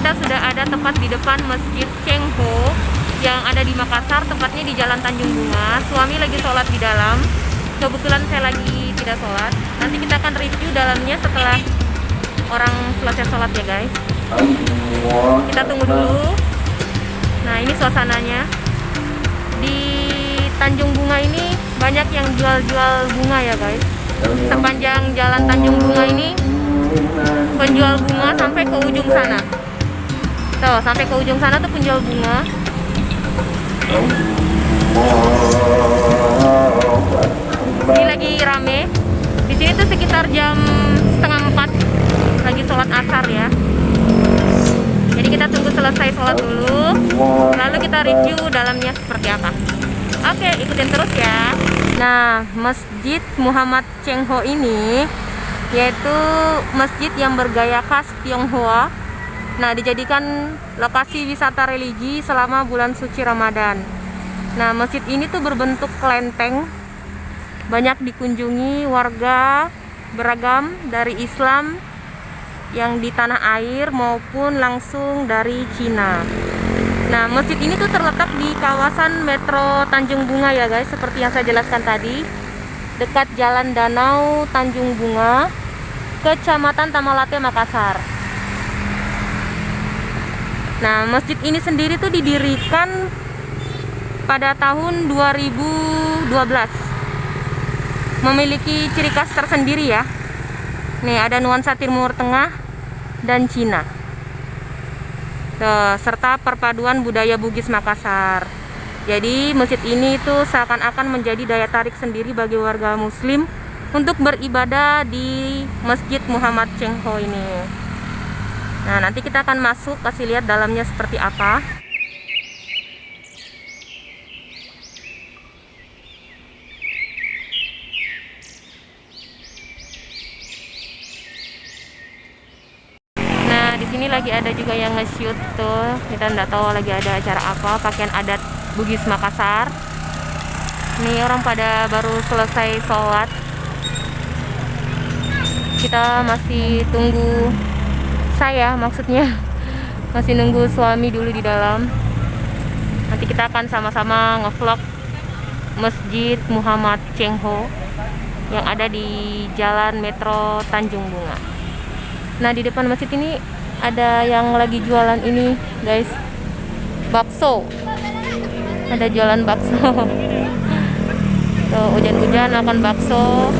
kita sudah ada tepat di depan Masjid Cheng Ho yang ada di Makassar, tepatnya di Jalan Tanjung Bunga. Suami lagi sholat di dalam. Kebetulan saya lagi tidak sholat. Nanti kita akan review dalamnya setelah orang selesai sholat ya guys. Kita tunggu dulu. Nah ini suasananya. Di Tanjung Bunga ini banyak yang jual-jual bunga ya guys. Sepanjang Jalan Tanjung Bunga ini penjual bunga sampai ke ujung sana. Tuh, sampai ke ujung sana tuh penjual bunga. Ini lagi rame. Di sini tuh sekitar jam 3:30 lagi sholat asar ya. Jadi kita tunggu selesai sholat dulu, lalu kita review dalamnya seperti apa. Oke, ikutin terus ya. Nah, Masjid Muhammad Cheng Ho ini yaitu masjid yang bergaya khas Tionghoa. Nah, dijadikan lokasi wisata religi selama bulan suci Ramadan. Nah, masjid ini tuh berbentuk kelenteng. Banyak dikunjungi warga beragam dari Islam yang di tanah air maupun langsung dari Cina. Nah, masjid ini tuh terletak di kawasan Metro Tanjung Bunga ya guys, seperti yang saya jelaskan tadi, dekat Jalan Danau Tanjung Bunga, Kecamatan Tamalate, Makassar. Nah, masjid ini sendiri tuh didirikan pada tahun 2012. Memiliki ciri khas tersendiri ya. Nih, ada nuansa Timur Tengah dan Cina. Serta perpaduan budaya Bugis Makassar. Jadi masjid ini tuh seakan-akan menjadi daya tarik sendiri bagi warga muslim untuk beribadah di Masjid Muhammad Cheng Ho ini. Nah, nanti kita akan masuk, kasih lihat dalamnya seperti apa. Ini lagi ada juga yang nge-shoot tuh. Kita nggak tahu lagi ada acara apa, pakaian adat Bugis Makassar. Nih orang pada baru selesai sholat. Kita masih tunggu, saya maksudnya masih nunggu suami dulu di dalam. Nanti kita akan sama-sama nge-vlog Masjid Muhammad Cheng Ho yang ada di Jalan Metro Tanjung Bunga. Nah, di depan masjid ini ada yang lagi jualan ini guys, bakso. Ada jualan bakso. Tuh, hujan-hujan makan bakso.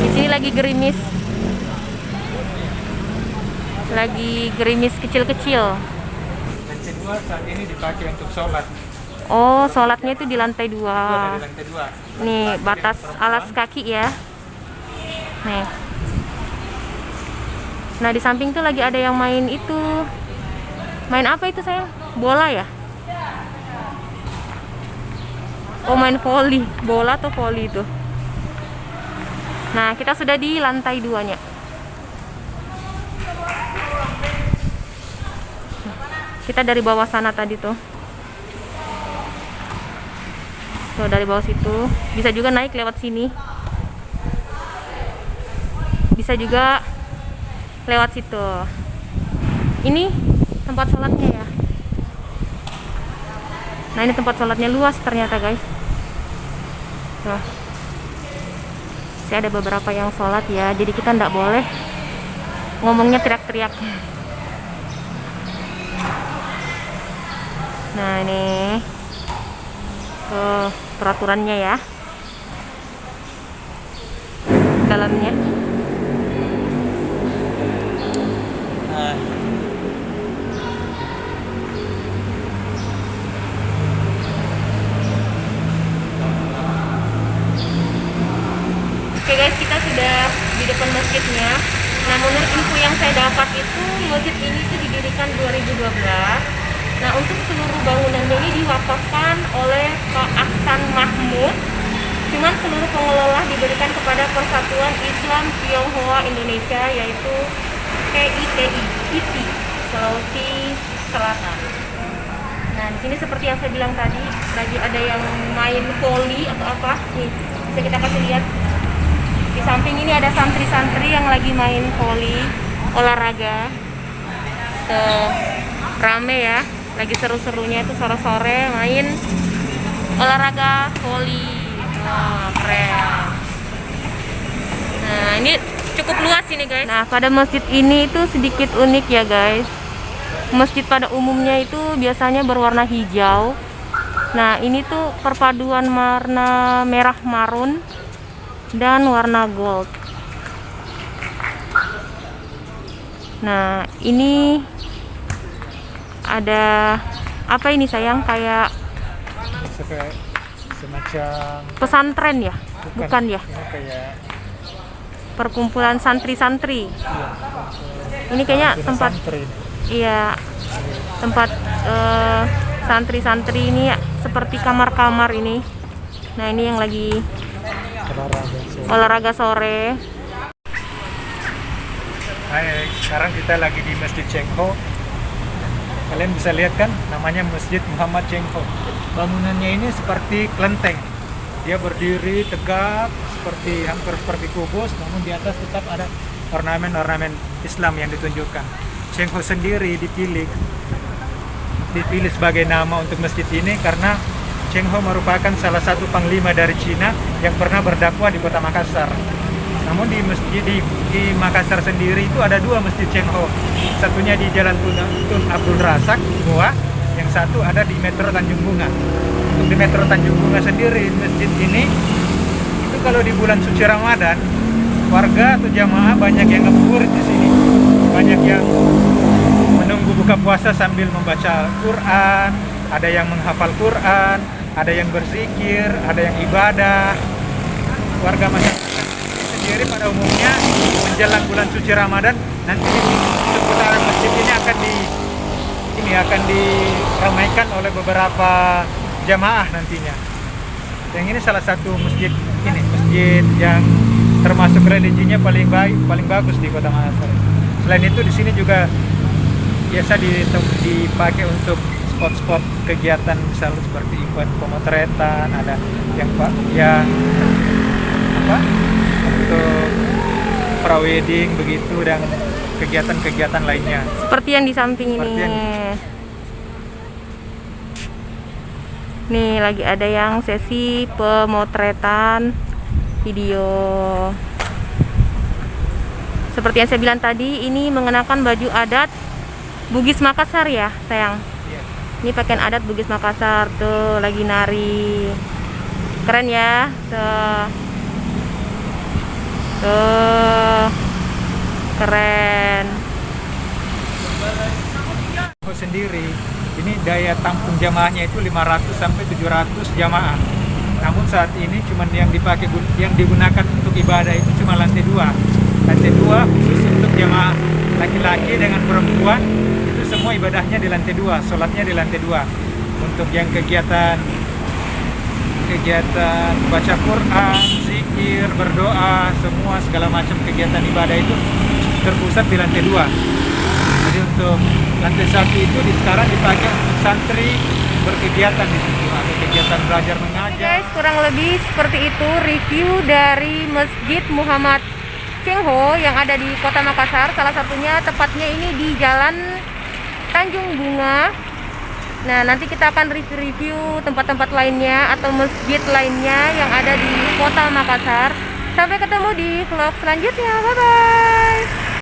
Di sini lagi gerimis. Lagi gerimis kecil-kecil. Lantai 2 saat ini dipakai untuk sholat. Oh, sholatnya itu di lantai 2. Dari lantai 2. Nih, batas alas kaki ya. Nih. Nah, di samping tuh lagi ada yang main itu. Main apa itu sayang? Bola ya? Oh, main voli. Bola atau voli itu. Nah, kita sudah di lantai 2-nya. Kita dari bawah sana tadi tuh. Tuh, dari bawah situ. Bisa juga naik lewat sini. Bisa juga lewat situ. Ini tempat sholatnya ya. Nah, ini tempat sholatnya luas ternyata guys. Tuh. Saya ada beberapa yang sholat ya, jadi kita nggak boleh ngomongnya teriak-teriak. Nah, ini tuh peraturannya ya dalamnya. Oke guys, kita sudah di depan masjidnya. Nah, menurut info yang saya dapat itu masjid ini tuh didirikan 2012. Nah, untuk seluruh bangunannya ini diwakafkan oleh Pak Aksan Mahmud. Cuman seluruh pengelola diberikan kepada Persatuan Islam Tionghoa Indonesia, yaitu PITI Sulawesi Selatan. Nah, di sini seperti yang saya bilang tadi, lagi ada yang main voli atau apa. Nih, bisa kita kasih lihat. Di samping ini ada santri-santri yang lagi main voli olahraga. Tuh. rame ya, lagi seru-serunya itu sore-sore main olahraga voli. Wah, keren. Nah, ini cukup luas ini guys. Nah, pada masjid ini itu sedikit unik ya guys. Masjid pada umumnya itu biasanya berwarna hijau. Nah, ini tuh perpaduan warna merah marun dan warna gold. Nah, ini ada apa ini sayang? Kayak Semacam pesantren ya? Bukan ya? Ini kayak Perkumpulan santri-santri. Ini kayaknya tempat, santri. iya, tempat santri-santri ini ya, seperti kamar-kamar ini. Nah, ini yang lagi olahraga sore. Hai, sekarang kita lagi di Masjid Cheng Ho. Kalian bisa lihat kan, namanya Masjid Muhammad Cheng Ho. Bangunannya ini seperti kelenteng. Dia berdiri tegak hampir seperti kubus, namun di atas tetap ada ornamen-ornamen Islam yang ditunjukkan. Cheng Ho sendiri dipilih sebagai nama untuk masjid ini karena Cheng Ho merupakan salah satu panglima dari Cina yang pernah berdakwah di kota Makassar. Namun di masjid di Makassar sendiri itu ada dua masjid Cheng Ho. Satunya di Jalan Tun Abdul Razak, Goa, yang satu ada di Metro Tanjung Bunga. Untuk di Metro Tanjung Bunga sendiri, masjid ini itu kalau di bulan suci Ramadan, warga atau jamaah banyak yang ngebuburit di sini. Banyak yang menunggu buka puasa sambil membaca Quran, ada yang menghafal Quran, ada yang berzikir, ada yang ibadah. Warga masyarakat sendiri pada umumnya menjelang bulan suci Ramadan nanti seputaran masjid ini akan diramaikan oleh beberapa jamaah nantinya. Yang ini salah satu masjid yang termasuk religinya paling bagus di Kota Makassar. Selain itu di sini juga biasa dipakai untuk spot-spot kegiatan misalnya seperti event pemotretan, ada yang untuk prawedding begitu dan kegiatan-kegiatan lainnya. Seperti yang di samping ini. Nih lagi ada yang sesi pemotretan video. Seperti yang saya bilang tadi, ini mengenakan baju adat Bugis Makassar ya, sayang. Iya. Ini pakaian adat Bugis Makassar tuh lagi nari. Keren ya. Tuh. Keren. Sendiri ini daya tampung jamaahnya itu 500 sampai 700 jamaah. Namun saat ini cuman yang digunakan untuk ibadah itu cuma lantai 2. Lantai 2 khusus untuk jamaah laki-laki dengan perempuan, itu semua ibadahnya di lantai 2, sholatnya di lantai 2. Untuk yang kegiatan baca Quran, zikir, berdoa, semua segala macam kegiatan ibadah itu terpusat di lantai 2. Jadi untuk lantai 1 itu sekarang dipakai untuk santri berkegiatan di situ, ada kegiatan belajar mengajar. Guys, kurang lebih seperti itu review dari Masjid Muhammad Cheng Ho yang ada di Kota Makassar. Salah satunya tepatnya ini di Jalan Tanjung Bunga. Nah, nanti kita akan review tempat-tempat lainnya atau masjid lainnya yang ada di Kota Makassar. Sampai ketemu di vlog selanjutnya. Bye bye.